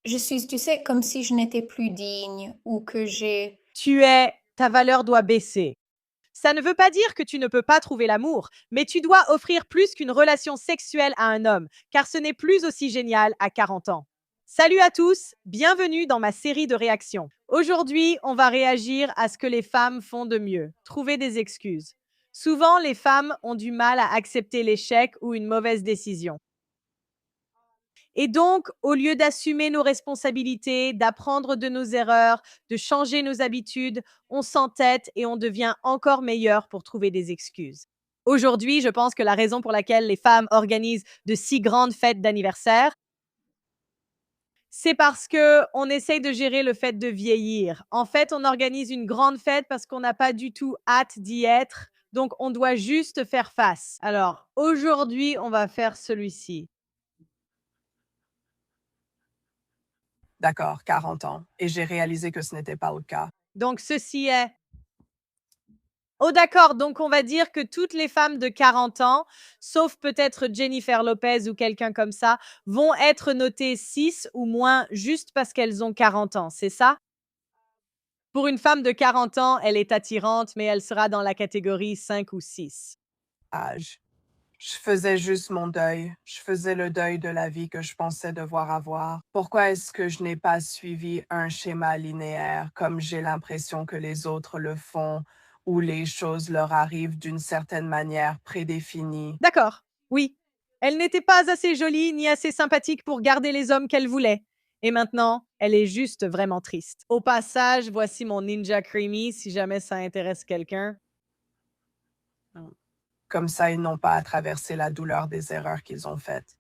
Je suis, tu sais, comme si je n'étais plus digne ou que j'ai... Ta valeur doit baisser. Ça ne veut pas dire que tu ne peux pas trouver l'amour, mais tu dois offrir plus qu'une relation sexuelle à un homme, car ce n'est plus aussi génial à 40 ans. Salut à tous, bienvenue dans ma série de réactions. Aujourd'hui, on va réagir à ce que les femmes font de mieux, trouver des excuses. Souvent, les femmes ont du mal à accepter l'échec ou une mauvaise décision. Et donc, au lieu d'assumer nos responsabilités, d'apprendre de nos erreurs, de changer nos habitudes, on s'entête et on devient encore meilleur pour trouver des excuses. Aujourd'hui, je pense que la raison pour laquelle les femmes organisent de si grandes fêtes d'anniversaire, c'est parce que on essaye de gérer le fait de vieillir. En fait, on organise une grande fête parce qu'on n'a pas du tout hâte d'y être, donc on doit juste faire face. Alors, aujourd'hui, on va faire celui-ci. D'accord, 40 ans. Et j'ai réalisé que ce n'était pas le cas. Donc, ceci est... Oh d'accord, donc on va dire que toutes les femmes de 40 ans, sauf peut-être Jennifer Lopez ou quelqu'un comme ça, vont être notées 6 ou moins juste parce qu'elles ont 40 ans, c'est ça? Pour une femme de 40 ans, elle est attirante, mais elle sera dans la catégorie 5 ou 6. Âge. Je faisais juste mon deuil. Je faisais le deuil de la vie que je pensais devoir avoir. Pourquoi est-ce que je n'ai pas suivi un schéma linéaire comme j'ai l'impression que les autres le font, où les choses leur arrivent d'une certaine manière prédéfinie? D'accord, oui. Elle n'était pas assez jolie ni assez sympathique pour garder les hommes qu'elle voulait. Et maintenant, elle est juste vraiment triste. Au passage, voici mon Ninja Creamy si jamais ça intéresse quelqu'un. Comme ça, ils n'ont pas à traverser la douleur des erreurs qu'ils ont faites.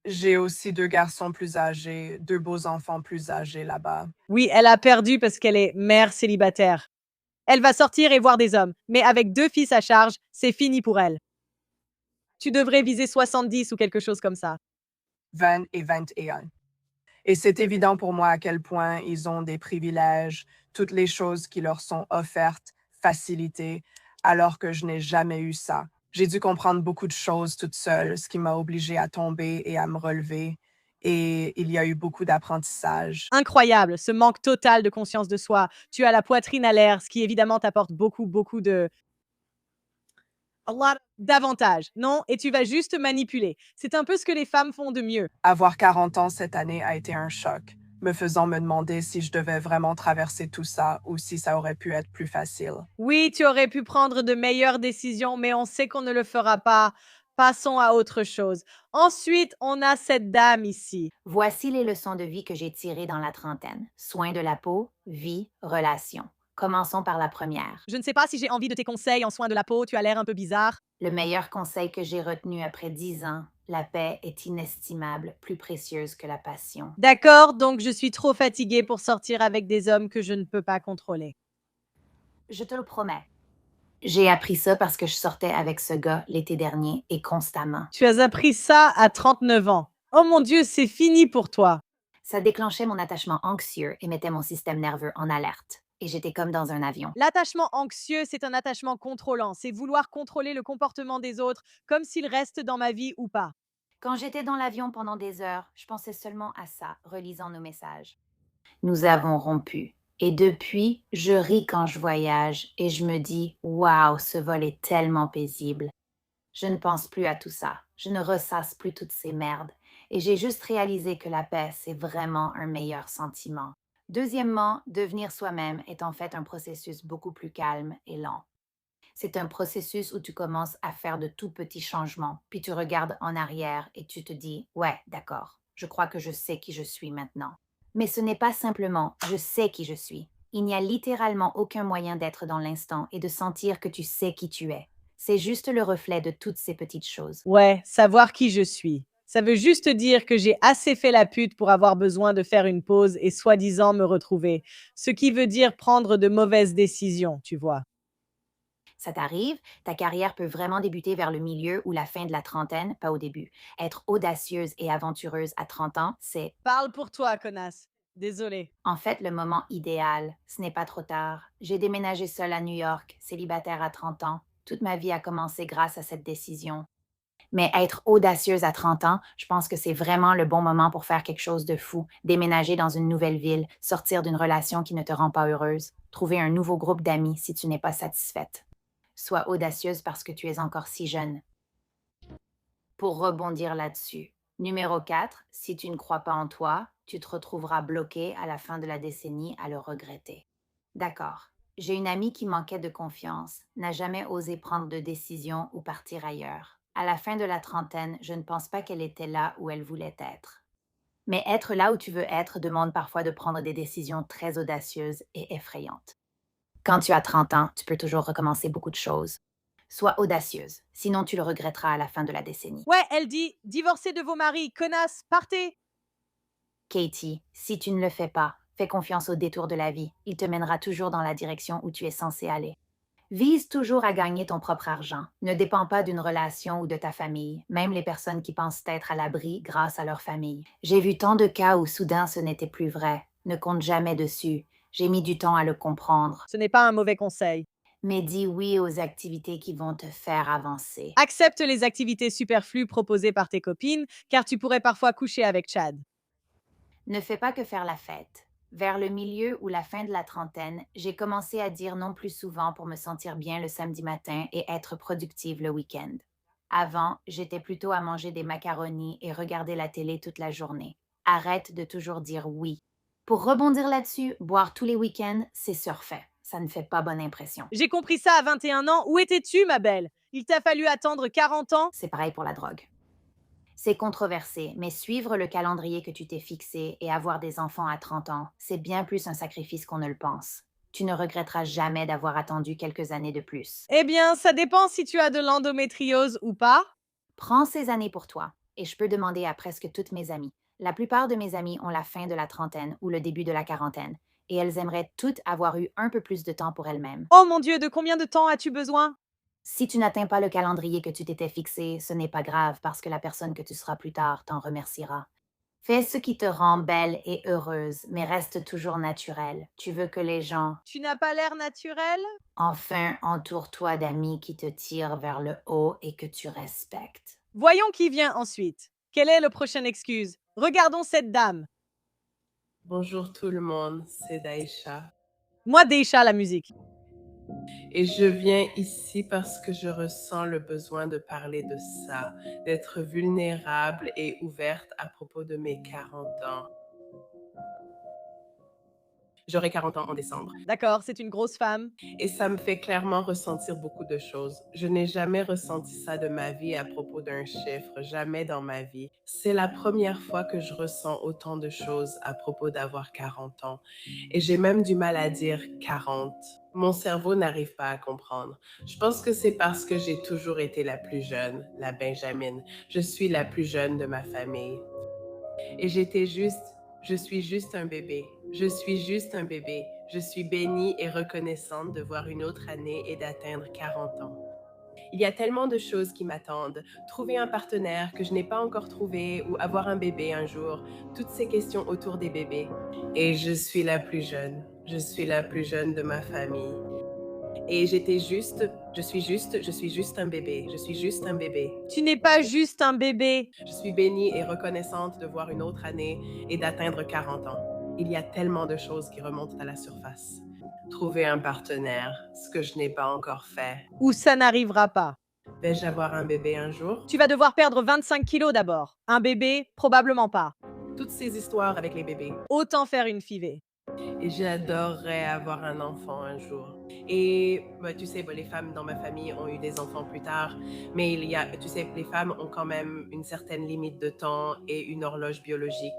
J'ai aussi 2 garçons plus âgés, 2 beaux enfants plus âgés là-bas. Oui, elle a perdu parce qu'elle est mère célibataire. Elle va sortir et voir des hommes, mais avec 2 fils à charge, c'est fini pour elle. Tu devrais viser 70 ou quelque chose comme ça. 20 et 21. Et c'est évident pour moi à quel point ils ont des privilèges, toutes les choses qui leur sont offertes, facilitées, alors que je n'ai jamais eu ça. J'ai dû comprendre beaucoup de choses toute seule, ce qui m'a obligée à tomber et à me relever. Et il y a eu beaucoup d'apprentissage. Incroyable, ce manque total de conscience de soi. Tu as la poitrine à l'air, ce qui évidemment t'apporte beaucoup, beaucoup de d'avantages. Non, et tu vas juste manipuler. C'est un peu ce que les femmes font de mieux. Avoir 40 ans cette année a été un choc, me faisant me demander si je devais vraiment traverser tout ça ou si ça aurait pu être plus facile. Oui, tu aurais pu prendre de meilleures décisions, mais on sait qu'on ne le fera pas. Passons à autre chose. Ensuite, on a cette dame ici. Voici les leçons de vie que j'ai tirées dans la trentaine. Soins de la peau, vie, relations. Commençons par la première. Je ne sais pas si j'ai envie de tes conseils en soins de la peau, tu as l'air un peu bizarre. Le meilleur conseil que j'ai retenu après 10 ans, la paix est inestimable, plus précieuse que la passion. D'accord, donc je suis trop fatiguée pour sortir avec des hommes que je ne peux pas contrôler. Je te le promets. J'ai appris ça parce que je sortais avec ce gars l'été dernier et constamment. Tu as appris ça à 39 ans. Oh mon Dieu, c'est fini pour toi. Ça déclenchait mon attachement anxieux et mettait mon système nerveux en alerte. Et j'étais comme dans un avion. L'attachement anxieux, c'est un attachement contrôlant. C'est vouloir contrôler le comportement des autres, comme s'ils restent dans ma vie ou pas. Quand j'étais dans l'avion pendant des heures, je pensais seulement à ça, relisant nos messages. Nous avons rompu. Et depuis, je ris quand je voyage et je me dis, waouh, ce vol est tellement paisible. Je ne pense plus à tout ça. Je ne ressasse plus toutes ces merdes. Et j'ai juste réalisé que la paix, c'est vraiment un meilleur sentiment. Deuxièmement, devenir soi-même est en fait un processus beaucoup plus calme et lent. C'est un processus où tu commences à faire de tout petits changements, puis tu regardes en arrière et tu te dis, ouais, d'accord, je crois que je sais qui je suis maintenant. Mais ce n'est pas simplement je sais qui je suis. Il n'y a littéralement aucun moyen d'être dans l'instant et de sentir que tu sais qui tu es. C'est juste le reflet de toutes ces petites choses. Ouais, savoir qui je suis. Ça veut juste dire que j'ai assez fait la pute pour avoir besoin de faire une pause et soi-disant me retrouver. Ce qui veut dire prendre de mauvaises décisions, tu vois. Ça t'arrive, ta carrière peut vraiment débuter vers le milieu ou la fin de la trentaine, pas au début. Être audacieuse et aventureuse à 30 ans, c'est Parle pour toi, connasse. Désolée. en fait le moment idéal. Ce n'est pas trop tard. J'ai déménagé seule à New York, célibataire à 30 ans. Toute ma vie a commencé grâce à cette décision. Mais être audacieuse à 30 ans, je pense que c'est vraiment le bon moment pour faire quelque chose de fou, déménager dans une nouvelle ville, sortir d'une relation qui ne te rend pas heureuse, trouver un nouveau groupe d'amis si tu n'es pas satisfaite. Sois audacieuse parce que tu es encore si jeune. Pour rebondir là-dessus. Numéro 4, si tu ne crois pas en toi, tu te retrouveras bloqué à la fin de la décennie à le regretter. D'accord. J'ai une amie qui manquait de confiance, n'a jamais osé prendre de décision ou partir ailleurs. À la fin de la trentaine, je ne pense pas qu'elle était là où elle voulait être. Mais être là où tu veux être demande parfois de prendre des décisions très audacieuses et effrayantes. Quand tu as 30 ans, tu peux toujours recommencer beaucoup de choses. Sois audacieuse, sinon tu le regretteras à la fin de la décennie. Ouais, elle dit, divorcez de vos maris, connasses, partez. Katie, si tu ne le fais pas, fais confiance au détour de la vie. Il te mènera toujours dans la direction où tu es censé aller. Vise toujours à gagner ton propre argent. Ne dépends pas d'une relation ou de ta famille, même les personnes qui pensent être à l'abri grâce à leur famille. J'ai vu tant de cas où soudain ce n'était plus vrai. Ne compte jamais dessus. J'ai mis du temps à le comprendre. Ce n'est pas un mauvais conseil. Mais dis oui aux activités qui vont te faire avancer. Accepte les activités superflues proposées par tes copines, car tu pourrais parfois coucher avec Chad. Ne fais pas que faire la fête. Vers le milieu ou la fin de la trentaine, j'ai commencé à dire non plus souvent pour me sentir bien le samedi matin et être productive le week-end. Avant, j'étais plutôt à manger des macaronis et regarder la télé toute la journée. Arrête de toujours dire oui. Pour rebondir là-dessus, boire tous les week-ends, c'est surfait. Ça ne fait pas bonne impression. J'ai compris ça à 21 ans. Où étais-tu, ma belle? Il t'a fallu attendre 40 ans? C'est pareil pour la drogue. C'est controversé, mais suivre le calendrier que tu t'es fixé et avoir des enfants à 30 ans, c'est bien plus un sacrifice qu'on ne le pense. Tu ne regretteras jamais d'avoir attendu quelques années de plus. Eh bien, ça dépend si tu as de l'endométriose ou pas. Prends ces années pour toi, et je peux demander à presque toutes mes amies. La plupart de mes amies ont la fin de la trentaine ou le début de la quarantaine, et elles aimeraient toutes avoir eu un peu plus de temps pour elles-mêmes. Oh mon Dieu, de combien de temps as-tu besoin? Si tu n'atteins pas le calendrier que tu t'étais fixé, ce n'est pas grave parce que la personne que tu seras plus tard t'en remerciera. Fais ce qui te rend belle et heureuse, mais reste toujours naturelle. Tu veux que les gens... Tu n'as pas l'air naturel? Enfin, entoure-toi d'amis qui te tirent vers le haut et que tu respectes. Voyons qui vient ensuite. Quelle est la prochaine excuse? Regardons cette dame. Bonjour tout le monde, c'est Daïcha. Moi, Deisha, la musique. Et je viens ici parce que je ressens le besoin de parler de ça, d'être vulnérable et ouverte à propos de mes 40 ans. J'aurai 40 ans en décembre. D'accord, c'est une grosse femme. Et ça me fait clairement ressentir beaucoup de choses. Je n'ai jamais ressenti ça de ma vie à propos d'un chiffre, jamais dans ma vie. C'est la première fois que je ressens autant de choses à propos d'avoir 40 ans. Et j'ai même du mal à dire 40. Mon cerveau n'arrive pas à comprendre. Je pense que c'est parce que j'ai toujours été la plus jeune, la Benjamin. Je suis la plus jeune de ma famille. Et je suis juste un bébé. Je suis juste un bébé. Je suis bénie et reconnaissante de voir une autre année et d'atteindre 40 ans. Il y a tellement de choses qui m'attendent. Trouver un partenaire que je n'ai pas encore trouvé ou avoir un bébé un jour. Toutes ces questions autour des bébés. Et je suis la plus jeune. Je suis la plus jeune de ma famille. Et je suis juste un bébé. Je suis juste un bébé. Tu n'es pas juste un bébé. Je suis bénie et reconnaissante de voir une autre année et d'atteindre 40 ans. Il y a tellement de choses qui remontent à la surface. Trouver un partenaire, ce que je n'ai pas encore fait. Ou ça n'arrivera pas. Vais-je avoir un bébé un jour? Tu vas devoir perdre 25 kilos d'abord. Un bébé, probablement pas. Toutes ces histoires avec les bébés. Autant faire une fivée. Et j'adorerais avoir un enfant un jour. Et tu sais, les femmes dans ma famille ont eu des enfants plus tard, mais tu sais, les femmes ont quand même une certaine limite de temps et une horloge biologique.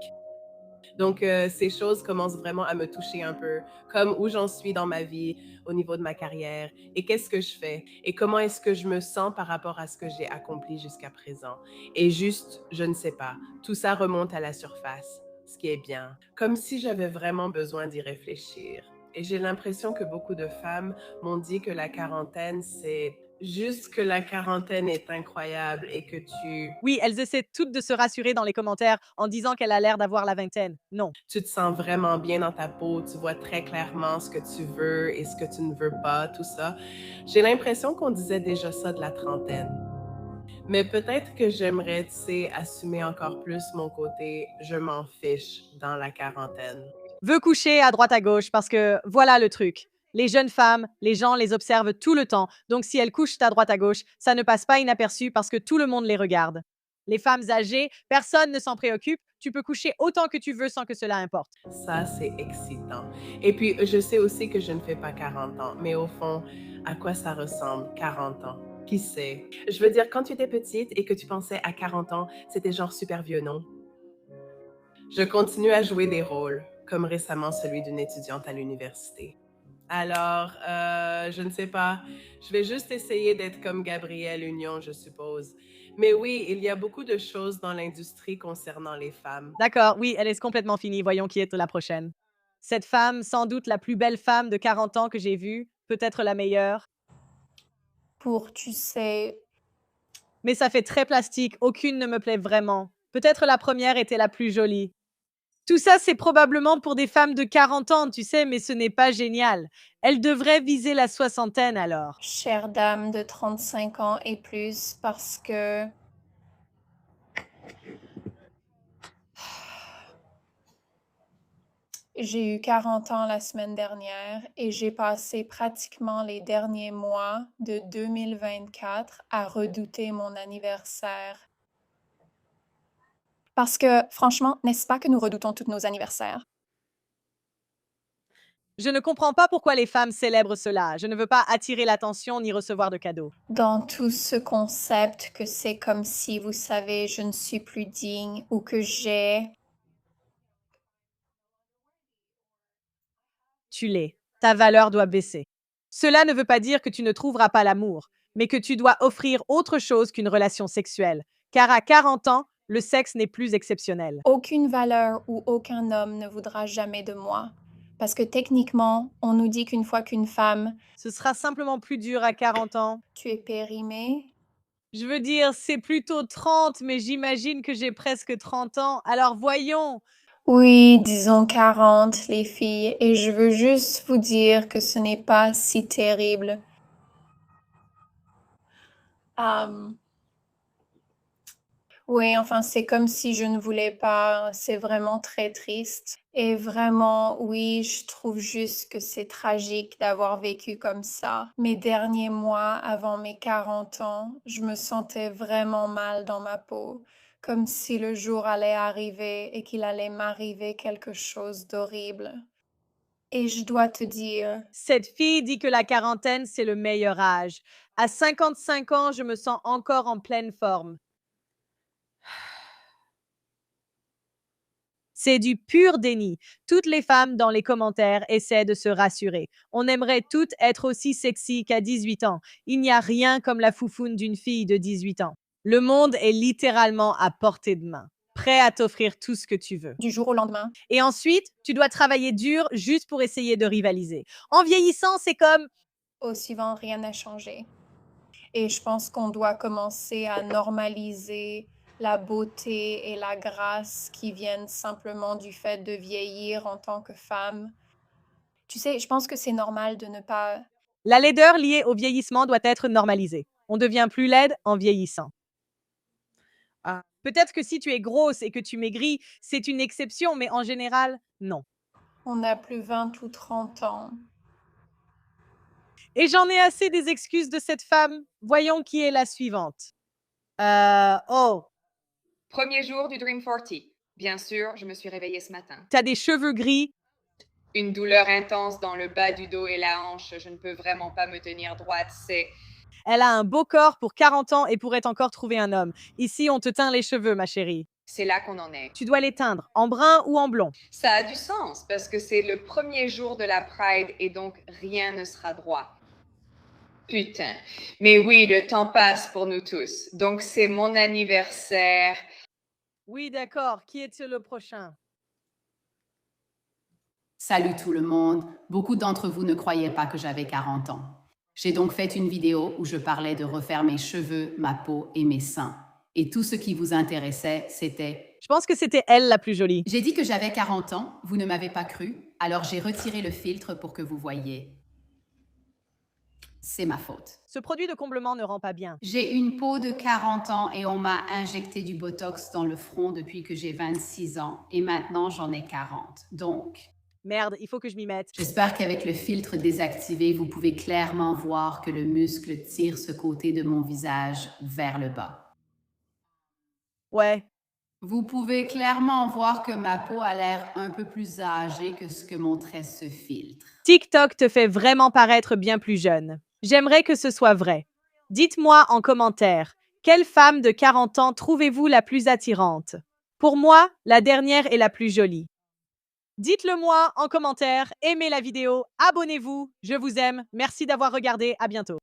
Donc, ces choses commencent vraiment à me toucher un peu, comme où j'en suis dans ma vie, au niveau de ma carrière, et qu'est-ce que je fais, et comment est-ce que je me sens par rapport à ce que j'ai accompli jusqu'à présent. Et juste, je ne sais pas, tout ça remonte à la surface, ce qui est bien, comme si j'avais vraiment besoin d'y réfléchir. Et j'ai l'impression que beaucoup de femmes m'ont dit que la quarantaine, c'est juste que la quarantaine est incroyable et que Oui, elles essaient toutes de se rassurer dans les commentaires en disant qu'elle a l'air d'avoir la vingtaine. Non. tu te sens vraiment bien dans ta peau, tu vois très clairement ce que tu veux et ce que tu ne veux pas, tout ça. J'ai l'impression qu'on disait déjà ça de la trentaine. Mais peut-être que j'aimerais, tu sais, assumer encore plus mon côté je m'en fiche dans la quarantaine. Veut coucher à droite à gauche parce que voilà le truc. Les jeunes femmes, les gens les observent tout le temps. Donc si elles couchent à droite à gauche, ça ne passe pas inaperçu parce que tout le monde les regarde. Les femmes âgées, personne ne s'en préoccupe. Tu peux coucher autant que tu veux sans que cela importe. Ça, c'est excitant. Et puis, je sais aussi que je ne fais pas 40 ans, mais au fond, à quoi ça ressemble, 40 ans? Qui sait? Je veux dire, quand tu étais petite et que tu pensais à 40 ans, c'était genre super vieux, non? Je continue à jouer des rôles, comme récemment celui d'une étudiante à l'université. Alors, je ne sais pas. Je vais juste essayer d'être comme Gabrielle Union, je suppose. Mais oui, il y a beaucoup de choses dans l'industrie concernant les femmes. D'accord, oui, elle est complètement finie. Voyons qui est la prochaine. Cette femme, sans doute la plus belle femme de 40 ans que j'ai vue, peut-être la meilleure. Pour, tu sais, Mais ça fait très plastique, aucune ne me plaît vraiment. Peut-être la première était la plus jolie. Tout ça, c'est probablement pour des femmes de 40 ans, tu sais, mais ce n'est pas génial. Elles devraient viser la soixantaine alors. chère dame de 35 ans et plus, parce que j'ai eu 40 ans la semaine dernière et j'ai passé pratiquement les derniers mois de 2024 à redouter mon anniversaire. Parce que, franchement, n'est-ce pas que nous redoutons tous nos anniversaires? Je ne comprends pas pourquoi les femmes célèbrent cela. Je ne veux pas attirer l'attention ni recevoir de cadeaux. Dans tout ce concept que c'est comme si, vous savez, je ne suis plus digne ou que j'ai... Tu l'es. Ta valeur doit baisser. Cela ne veut pas dire que tu ne trouveras pas l'amour, mais que tu dois offrir autre chose qu'une relation sexuelle. Car à 40 ans, le sexe n'est plus exceptionnel. Aucune valeur ou aucun homme ne voudra jamais de moi. Parce que techniquement, on nous dit qu'une fois qu'une femme, Ce sera simplement plus dur à 40 ans. tu es périmée, Je veux dire, c'est plutôt 30, mais j'imagine que j'ai presque 30 ans. Alors voyons. oui, disons 40, les filles, et je veux juste vous dire que ce n'est pas si terrible. Oui, enfin, c'est comme si je ne voulais pas. C'est vraiment très triste. Et vraiment, oui, je trouve juste que c'est tragique d'avoir vécu comme ça. Mes derniers mois avant mes 40 ans, je me sentais vraiment mal dans ma peau, comme si le jour allait arriver et qu'il allait m'arriver quelque chose d'horrible. Et je dois te dire, Cette fille dit que la quarantaine, c'est le meilleur âge. À 55 ans, je me sens encore en pleine forme. C'est du pur déni. Toutes les femmes dans les commentaires essaient de se rassurer. On aimerait toutes être aussi sexy qu'à 18 ans. Il n'y a rien comme la foufoune d'une fille de 18 ans. Le monde est littéralement à portée de main, prêt à t'offrir tout ce que tu veux. du jour au lendemain, Et ensuite, tu dois travailler dur juste pour essayer de rivaliser. En vieillissant, c'est comme au suivant, rien n'a changé. Et je pense qu'on doit commencer à normaliser la beauté et la grâce qui viennent simplement du fait de vieillir en tant que femme. Tu sais, je pense que c'est normal de ne pas... la laideur liée au vieillissement doit être normalisée. On devient plus laide en vieillissant. Peut-être que si tu es grosse et que tu maigris, c'est une exception, mais en général, non. On n'a plus 20 ou 30 ans. Et j'en ai assez des excuses de cette femme. Voyons qui est la suivante. Oh, Premier jour du Dream 40. Bien sûr, je me suis réveillée ce matin. t'as des cheveux gris. Une douleur intense dans le bas du dos et la hanche. Je ne peux vraiment pas me tenir droite. Elle a un beau corps pour 40 ans et pourrait encore trouver un homme. Ici, on te teint les cheveux, ma chérie. C'est là qu'on en est. Tu dois les teindre en brun ou en blond. Ça a du sens parce que c'est le premier jour de la Pride et donc rien ne sera droit. Putain. Mais oui, le temps passe pour nous tous. Donc c'est mon anniversaire. Oui, d'accord. Qui est le prochain? Salut tout le monde. Beaucoup d'entre vous ne croyaient pas que j'avais 40 ans. J'ai donc fait une vidéo où je parlais de refaire mes cheveux, ma peau et mes seins. Et tout ce qui vous intéressait, c'était... Je pense que c'était elle la plus jolie. J'ai dit que j'avais 40 ans, vous ne m'avez pas cru, alors j'ai retiré le filtre pour que vous voyiez. C'est ma faute. Ce produit de comblement ne rend pas bien. J'ai une peau de 40 ans et on m'a injecté du Botox dans le front depuis que j'ai 26 ans et maintenant j'en ai 40. Donc, Merde, il faut que je m'y mette. j'espère qu'avec le filtre désactivé, vous pouvez clairement voir que le muscle tire ce côté de mon visage vers le bas. Ouais. Vous pouvez clairement voir que ma peau a l'air un peu plus âgée que ce que montrait ce filtre. TikTok te fait vraiment paraître bien plus jeune. J'aimerais que ce soit vrai. Dites-moi en commentaire, quelle femme de 40 ans trouvez-vous la plus attirante? Pour moi, la dernière est la plus jolie. Dites-le moi en commentaire, aimez la vidéo, abonnez-vous, je vous aime, merci d'avoir regardé, à bientôt.